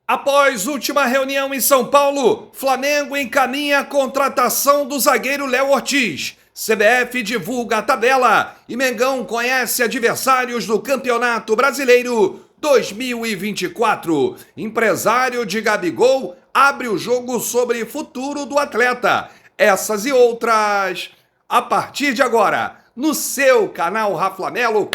Após última reunião em São Paulo, Flamengo encaminha a contratação do zagueiro Léo Ortiz. CBF divulga a tabela e Mengão conhece adversários do Campeonato Brasileiro 2024. Empresário de Gabigol abre o jogo sobre futuro do atleta. Essas e outras, a partir de agora, no seu canal Raflamelo.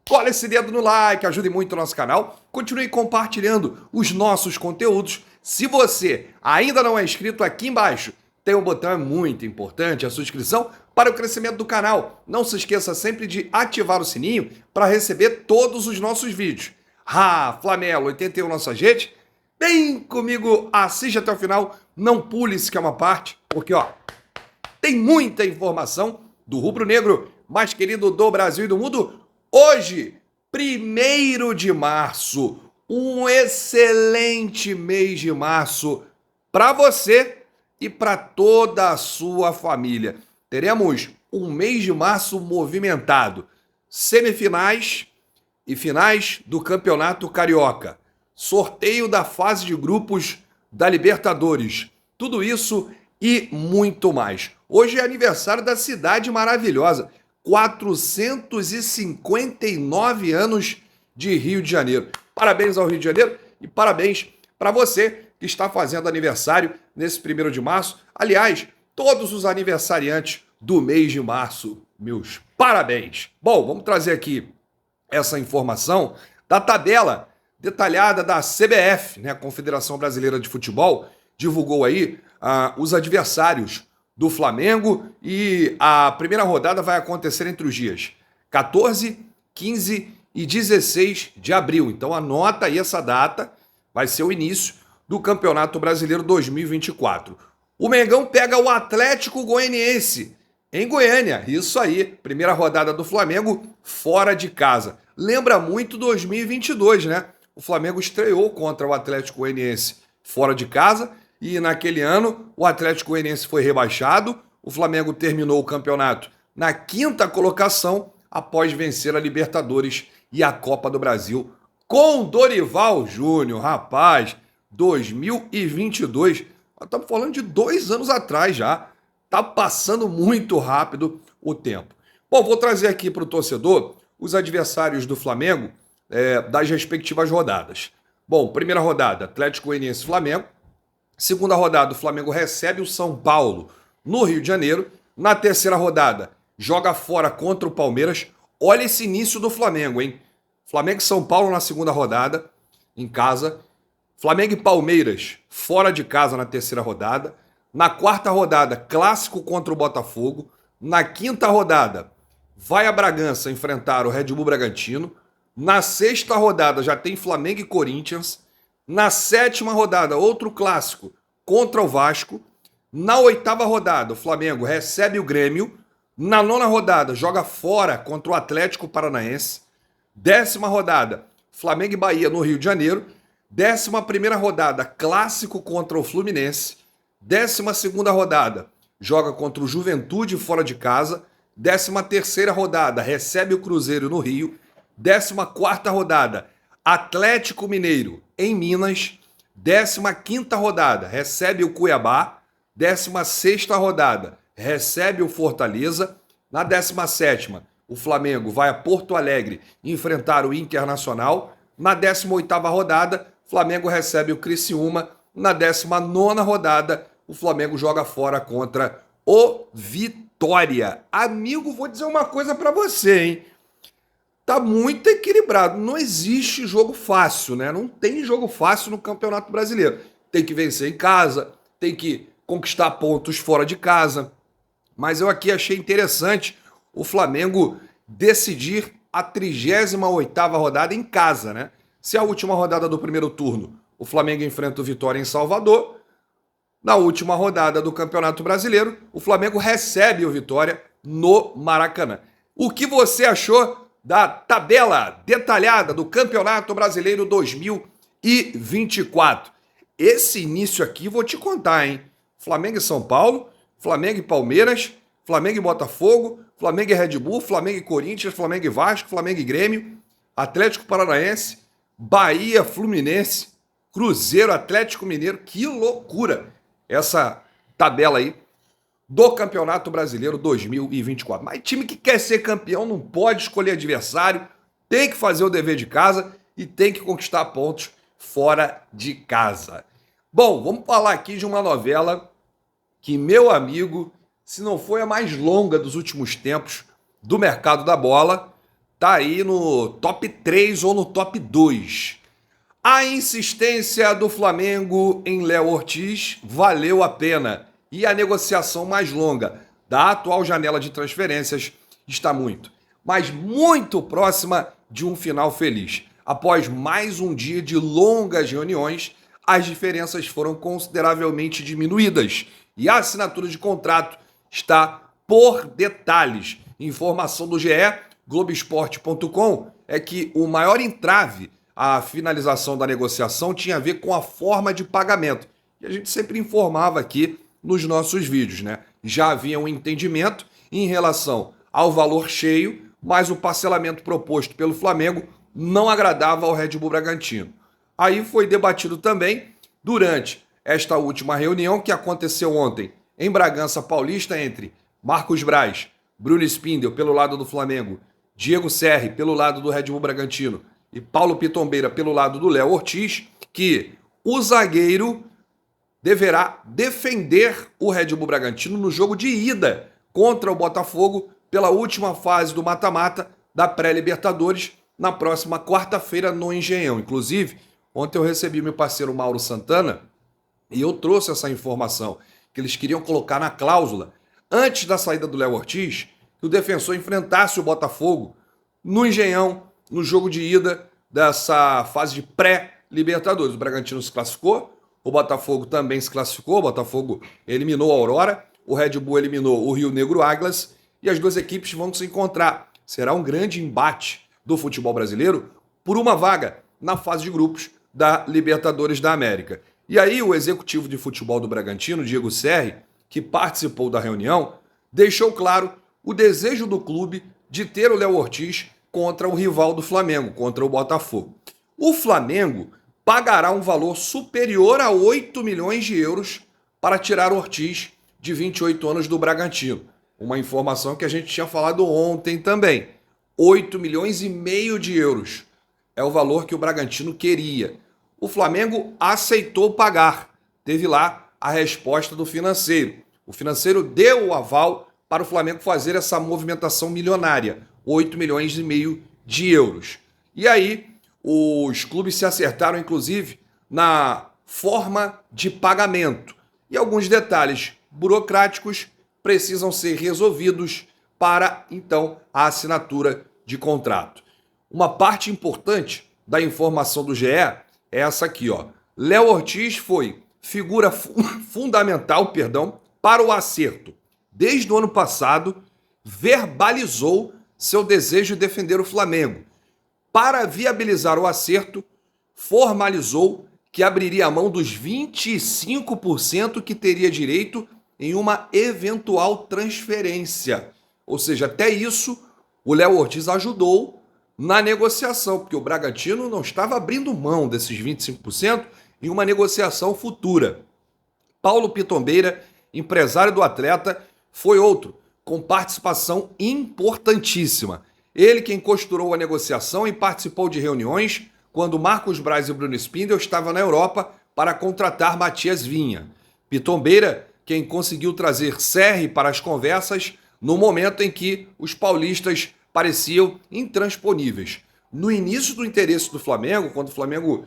Cola esse dedo no like, ajude muito o nosso canal. Continue compartilhando os nossos conteúdos. Se você ainda não é inscrito, aqui embaixo tem um botão, é muito importante, a sua inscrição para o crescimento do canal. Não se esqueça sempre de ativar o sininho para receber todos os nossos vídeos. Raflamelo 81 nossa gente. Vem comigo, assiste até o final. Não pule se quer uma parte, porque tem muita informação do rubro-negro mais querido do Brasil e do mundo. Hoje, 1º de março, um excelente mês de março para você e para toda a sua família. Teremos um mês de março movimentado. Semifinais e finais do Campeonato Carioca. Sorteio da fase de grupos da Libertadores. Tudo isso e muito mais. Hoje é aniversário da cidade maravilhosa. 459 anos de Rio de Janeiro. Parabéns ao Rio de Janeiro e parabéns para você que está fazendo aniversário nesse 1º de março. Aliás, todos os aniversariantes do mês de março, meus parabéns. Bom, vamos trazer aqui essa informação da tabela detalhada da CBF, né? A Confederação Brasileira de Futebol divulgou aí os adversários do Flamengo e a primeira rodada vai acontecer entre os dias 14, 15 e 16 de abril. Então anota aí essa data, vai ser o início do Campeonato Brasileiro 2024. O Mengão pega o Atlético Goianiense em Goiânia. Isso aí, primeira rodada do Flamengo fora de casa. Lembra muito 2022, né? O Flamengo estreou contra o Atlético Goianiense fora de casa. E naquele ano, o Atlético Goianiense foi rebaixado, o Flamengo terminou o campeonato na 5ª colocação após vencer a Libertadores e a Copa do Brasil com Dorival Júnior. Rapaz, 2022, nós estamos falando de 2 anos atrás já, tá passando muito rápido o tempo. Bom, vou trazer aqui para o torcedor os adversários do Flamengo das respectivas rodadas. Bom, primeira rodada, Atlético Goianiense e Flamengo. Segunda rodada, o Flamengo recebe o São Paulo no Rio de Janeiro. Na terceira rodada, joga fora contra o Palmeiras. Olha esse início do Flamengo, hein? Flamengo e São Paulo na segunda rodada, em casa. Flamengo e Palmeiras fora de casa na terceira rodada. Na quarta rodada, clássico contra o Botafogo. Na quinta rodada, vai a Bragança enfrentar o Red Bull Bragantino. Na sexta rodada, já tem Flamengo e Corinthians. Na sétima rodada, outro clássico contra o Vasco. Na oitava rodada, o Flamengo recebe o Grêmio. Na nona rodada, joga fora contra o Atlético Paranaense. 10ª rodada, Flamengo e Bahia no Rio de Janeiro. 11ª rodada, clássico contra o Fluminense. 12ª rodada, joga contra o Juventude fora de casa. 13ª rodada, recebe o Cruzeiro no Rio. 14ª rodada, Atlético Mineiro em Minas. 15ª rodada, recebe o Cuiabá. 16ª rodada, recebe o Fortaleza. Na 17ª, o Flamengo vai a Porto Alegre enfrentar o Internacional. Na 18ª rodada, Flamengo recebe o Criciúma. Na 19ª rodada, o Flamengo joga fora contra o Vitória. Amigo, vou dizer uma coisa para você, hein? Tá muito equilibrado. Não existe jogo fácil, né? Não tem jogo fácil no Campeonato Brasileiro. Tem que vencer em casa, tem que conquistar pontos fora de casa. Mas eu aqui achei interessante o Flamengo decidir a 38ª rodada em casa, né? Se a última rodada do primeiro turno o Flamengo enfrenta o Vitória em Salvador, na última rodada do Campeonato Brasileiro, o Flamengo recebe o Vitória no Maracanã. O que você achou da tabela detalhada do Campeonato Brasileiro 2024? Esse início aqui vou te contar, hein? Flamengo e São Paulo, Flamengo e Palmeiras, Flamengo e Botafogo, Flamengo e Red Bull, Flamengo e Corinthians, Flamengo e Vasco, Flamengo e Grêmio, Atlético Paranaense, Bahia, Fluminense, Cruzeiro, Atlético Mineiro. Que loucura essa tabela aí do Campeonato Brasileiro 2024. Mas time que quer ser campeão não pode escolher adversário, tem que fazer o dever de casa e tem que conquistar pontos fora de casa. Bom, vamos falar aqui de uma novela que, meu amigo, se não foi a mais longa dos últimos tempos do mercado da bola, tá aí no top 3 ou no top 2. A insistência do Flamengo em Léo Ortiz valeu a pena e a negociação mais longa da atual janela de transferências está muito, mas muito próxima de um final feliz. Após mais um dia de longas reuniões, as diferenças foram consideravelmente diminuídas e a assinatura de contrato está por detalhes. Informação do GE, Globoesporte.com, é que o maior entrave à finalização da negociação tinha a ver com a forma de pagamento. E a gente sempre informava aqui nos nossos vídeos, né? Já havia um entendimento em relação ao valor cheio, mas o parcelamento proposto pelo Flamengo não agradava ao Red Bull Bragantino. Aí foi debatido também durante esta última reunião que aconteceu ontem em Bragança Paulista entre Marcos Braz, Bruno Spindel pelo lado do Flamengo, Diego Serri pelo lado do Red Bull Bragantino e Paulo Pitombeira pelo lado do Léo Ortiz, que o zagueiro deverá defender o Red Bull Bragantino no jogo de ida contra o Botafogo pela última fase do mata-mata da pré-Libertadores na próxima quarta-feira no Engenhão. Inclusive, ontem eu recebi meu parceiro Mauro Santana e eu trouxe essa informação que eles queriam colocar na cláusula antes da saída do Léo Ortiz, que o defensor enfrentasse o Botafogo no Engenhão, no jogo de ida dessa fase de pré-Libertadores. O Bragantino se classificou, o Botafogo também se classificou, o Botafogo eliminou a Aurora, o Red Bull eliminou o Rio Negro Águilas e as duas equipes vão se encontrar. Será um grande embate do futebol brasileiro por uma vaga na fase de grupos da Libertadores da América. E aí o executivo de futebol do Bragantino, Diego Serri, que participou da reunião, deixou claro o desejo do clube de ter o Léo Ortiz contra o rival do Flamengo, contra o Botafogo. O Flamengo pagará um valor superior a 8 milhões de euros para tirar Ortiz, de 28 anos, do Bragantino. Uma informação que a gente tinha falado ontem também. 8 milhões e meio de euros é o valor que o Bragantino queria. O Flamengo aceitou pagar. Teve lá a resposta do financeiro. O financeiro deu o aval para o Flamengo fazer essa movimentação milionária, 8 milhões e meio de euros. E aí, os clubes se acertaram, inclusive, na forma de pagamento. E alguns detalhes burocráticos precisam ser resolvidos para, então, a assinatura de contrato. Uma parte importante da informação do GE é essa aqui, ó. Léo Ortiz foi figura fundamental, para o acerto. Desde o ano passado, verbalizou seu desejo de defender o Flamengo. Para viabilizar o acerto, formalizou que abriria a mão dos 25% que teria direito em uma eventual transferência. Ou seja, até isso, o Léo Ortiz ajudou na negociação, porque o Bragantino não estava abrindo mão desses 25% em uma negociação futura. Paulo Pitombeira, empresário do atleta, foi outro, com participação importantíssima. Ele quem costurou a negociação e participou de reuniões quando Marcos Braz e Bruno Spindel estavam na Europa para contratar Matias Vinha. Pitombeira, quem conseguiu trazer Serri para as conversas no momento em que os paulistas pareciam intransponíveis. No início do interesse do Flamengo, quando o Flamengo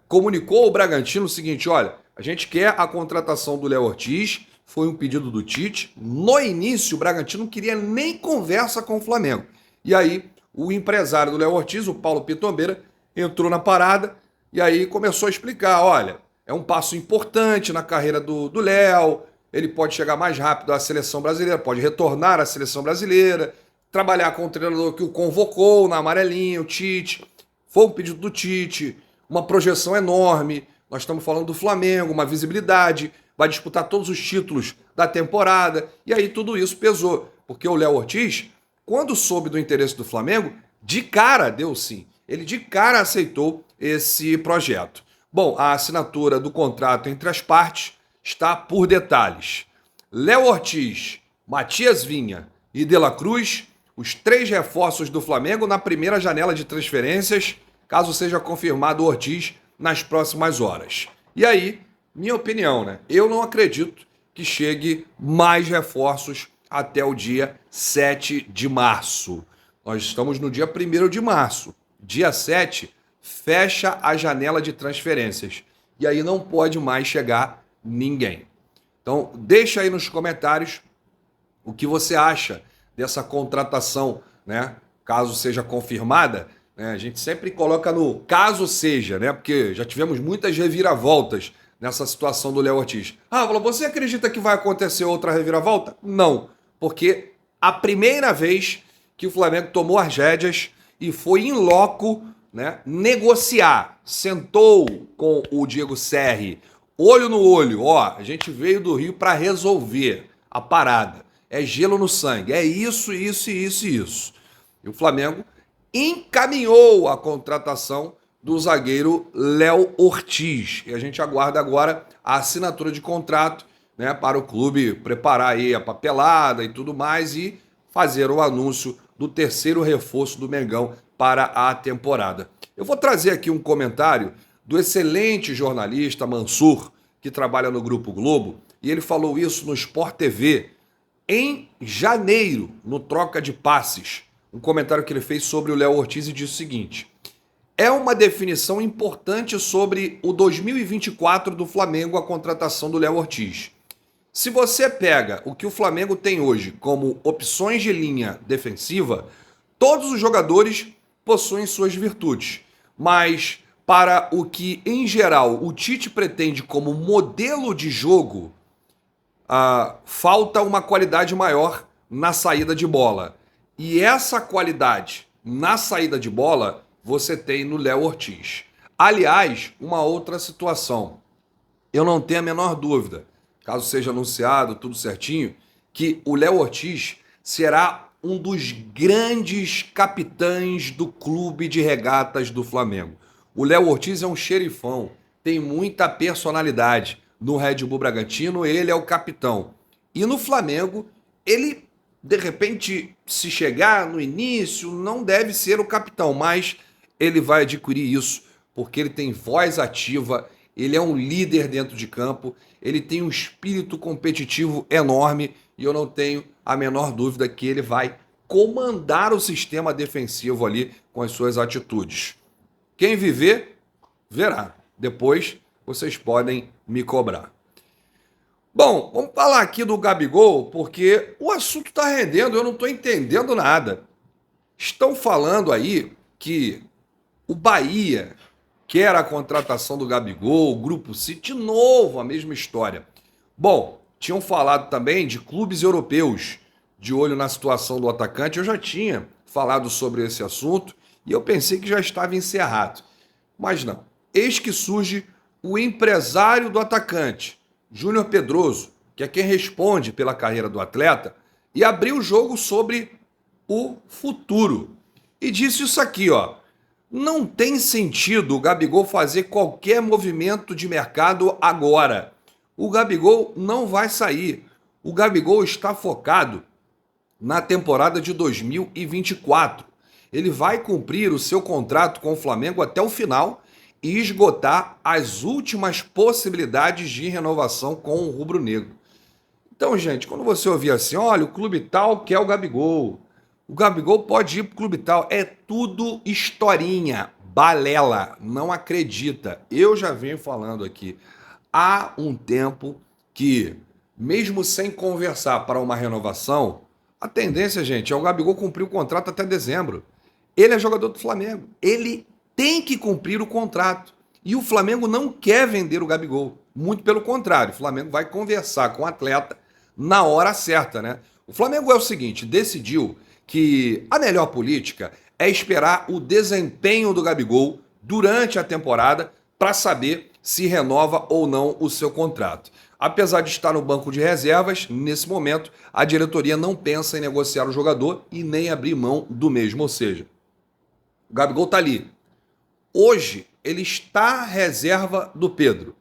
comunicou ao Bragantino o seguinte: olha, a gente quer a contratação do Léo Ortiz, foi um pedido do Tite. No início, o Bragantino não queria nem conversa com o Flamengo. E aí, o empresário do Léo Ortiz, o Paulo Pitombeira, entrou na parada e aí começou a explicar: olha, é um passo importante na carreira do Léo, ele pode chegar mais rápido à seleção brasileira, pode retornar à seleção brasileira, trabalhar com o treinador que o convocou na amarelinha, o Tite. Foi um pedido do Tite, uma projeção enorme. Nós estamos falando do Flamengo, uma visibilidade, vai disputar todos os títulos da temporada. E aí tudo isso pesou, porque o Léo Ortiz, quando soube do interesse do Flamengo, de cara deu sim. ele de cara aceitou esse projeto. Bom, a assinatura do contrato entre as partes está por detalhes. Léo Ortiz, Matias Vinha e De La Cruz, os 3 reforços do Flamengo na primeira janela de transferências, caso seja confirmado o Ortiz nas próximas horas. E aí, minha opinião, né? Eu não acredito que chegue mais reforços até o dia 7 de março. Nós estamos no dia 1º de março. Dia 7, fecha a janela de transferências. E aí não pode mais chegar ninguém. Então, deixa aí nos comentários o que você acha dessa contratação, né? Caso seja confirmada, né? A gente sempre coloca no caso seja, né? Porque já tivemos muitas reviravoltas nessa situação do Léo Ortiz. Ah, falou, você acredita que vai acontecer outra reviravolta? Não, porque a primeira vez que o Flamengo tomou as rédeas e foi in loco, né, negociar, sentou com o Diego Serri, olho no olho, ó, a gente veio do Rio para resolver a parada, é gelo no sangue, é isso, isso, isso e isso. E o Flamengo encaminhou a contratação do zagueiro Léo Ortiz. E a gente aguarda agora a assinatura de contrato, né, para o clube preparar aí a papelada e tudo mais e fazer o anúncio do 3º reforço do Mengão para a temporada. Eu vou trazer aqui um comentário do excelente jornalista Mansur, que trabalha no Grupo Globo, e ele falou isso no Sport TV em janeiro, no Troca de Passes. Um comentário que ele fez sobre o Léo Ortiz e disse o seguinte: é uma definição importante sobre o 2024 do Flamengo, a contratação do Léo Ortiz. Se você pega o que o Flamengo tem hoje como opções de linha defensiva, todos os jogadores possuem suas virtudes. Mas para o que, em geral, o Tite pretende como modelo de jogo, falta uma qualidade maior na saída de bola. E essa qualidade na saída de bola você tem no Léo Ortiz. Aliás, uma outra situação. Eu não tenho a menor dúvida, caso seja anunciado tudo certinho, que o Léo Ortiz será um dos grandes capitães do clube de regatas do Flamengo. O Léo Ortiz é um xerifão, tem muita personalidade. No Red Bull Bragantino, ele é o capitão. E no Flamengo, ele, de repente, se chegar no início, não deve ser o capitão, mas ele vai adquirir isso, porque ele tem voz ativa, ele é um líder dentro de campo, ele tem um espírito competitivo enorme e eu não tenho a menor dúvida que ele vai comandar o sistema defensivo ali com as suas atitudes. Quem viver, verá. Depois vocês podem me cobrar. Bom, vamos falar aqui do Gabigol, porque o assunto está rendendo, eu não estou entendendo nada. Estão falando aí que o Bahia quer a contratação do Gabigol, o Grupo City, de novo a mesma história. Bom, tinham falado também de clubes europeus de olho na situação do atacante. Eu já tinha falado sobre esse assunto e eu pensei que já estava encerrado. Mas não. Eis que surge o empresário do atacante, Júnior Pedroso, que é quem responde pela carreira do atleta, e abriu o jogo sobre o futuro. E disse isso aqui, ó. Não tem sentido o Gabigol fazer qualquer movimento de mercado agora. O Gabigol não vai sair. O Gabigol está focado na temporada de 2024. Ele vai cumprir o seu contrato com o Flamengo até o final e esgotar as últimas possibilidades de renovação com o rubro-negro. Então, gente, quando você ouvir assim, olha, o clube tal quer o Gabigol pode ir pro clube tal, é tudo historinha, balela, não acredita. Eu já venho falando aqui há um tempo que, mesmo sem conversar para uma renovação, a tendência, gente, é o Gabigol cumprir o contrato até dezembro. Ele é jogador do Flamengo, ele tem que cumprir o contrato. E o Flamengo não quer vender o Gabigol. Muito pelo contrário, o Flamengo vai conversar com o atleta na hora certa, né? O Flamengo é o seguinte, decidiu que a melhor política é esperar o desempenho do Gabigol durante a temporada para saber se renova ou não o seu contrato. Apesar de estar no banco de reservas, nesse momento, a diretoria não pensa em negociar o jogador e nem abrir mão do mesmo. Ou seja, o Gabigol está ali, hoje ele está reserva do Pedro,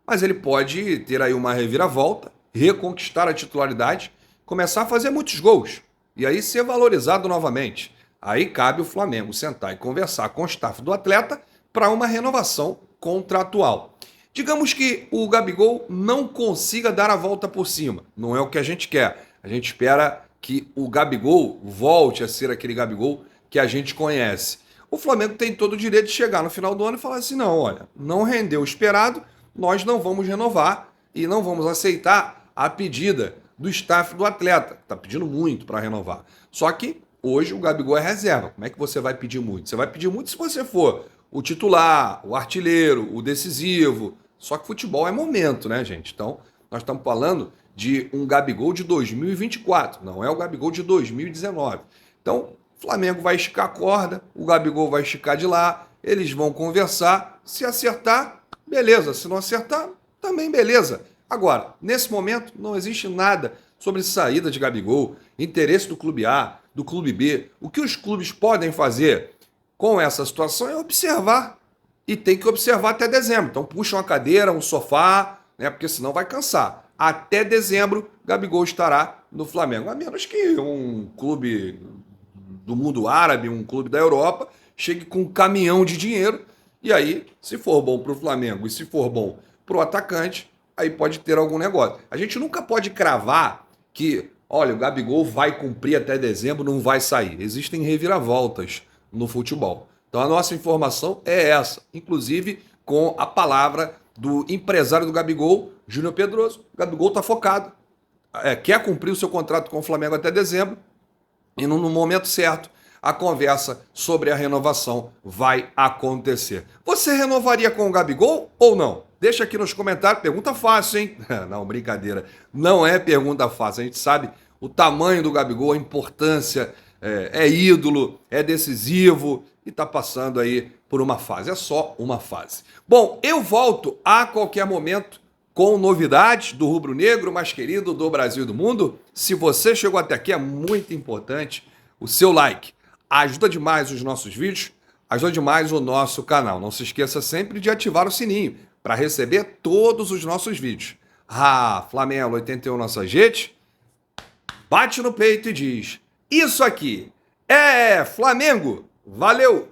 mas ele pode ter aí uma reviravolta, reconquistar a titularidade, começar a fazer muitos gols e aí ser valorizado novamente. Aí cabe o Flamengo sentar e conversar com o staff do atleta para uma renovação contratual. Digamos que o Gabigol não consiga dar a volta por cima. Não é o que a gente quer. A gente espera que o Gabigol volte a ser aquele Gabigol que a gente conhece. O Flamengo tem todo o direito de chegar no final do ano e falar assim, não, olha, não rendeu o esperado, nós não vamos renovar e não vamos aceitar a pedida do staff do atleta, que está pedindo muito para renovar. Só que hoje o Gabigol é reserva. Como é que você vai pedir muito? Você vai pedir muito se você for o titular, o artilheiro, o decisivo. Só que futebol é momento, né, gente? Então, nós estamos falando de um Gabigol de 2024, não é o Gabigol de 2019. Então, o Flamengo vai esticar a corda, o Gabigol vai esticar de lá, eles vão conversar. Se acertar, beleza. Se não acertar, também beleza. Agora, nesse momento, não existe nada sobre saída de Gabigol, interesse do clube A, do clube B. O que os clubes podem fazer com essa situação é observar. E tem que observar até dezembro. Então puxa uma cadeira, um sofá, né? Porque senão vai cansar. Até dezembro, Gabigol estará no Flamengo. A menos que um clube do mundo árabe, um clube da Europa, chegue com um caminhão de dinheiro. E aí, se for bom para o Flamengo e se for bom para o atacante, aí pode ter algum negócio. A gente nunca pode cravar que, olha, o Gabigol vai cumprir até dezembro, não vai sair. Existem reviravoltas no futebol. Então a nossa informação é essa, inclusive com a palavra do empresário do Gabigol, Júnior Pedroso. O Gabigol está focado, quer cumprir o seu contrato com o Flamengo até dezembro e no momento certo a conversa sobre a renovação vai acontecer. Você renovaria com o Gabigol ou não? Deixa aqui nos comentários, pergunta fácil, hein? Não, brincadeira, não é pergunta fácil, a gente sabe o tamanho do Gabigol, a importância, é ídolo, é decisivo e está passando aí por uma fase. É só uma fase. Bom, eu volto a qualquer momento com novidades do rubro-negro mais querido do Brasil e do mundo. Se você chegou até aqui, é muito importante o seu like. Ajuda demais os nossos vídeos, ajuda demais o nosso canal. Não se esqueça sempre de ativar o sininho para receber todos os nossos vídeos. Flamengo 81 nossa gente, bate no peito e diz: isso aqui é Flamengo! Valeu!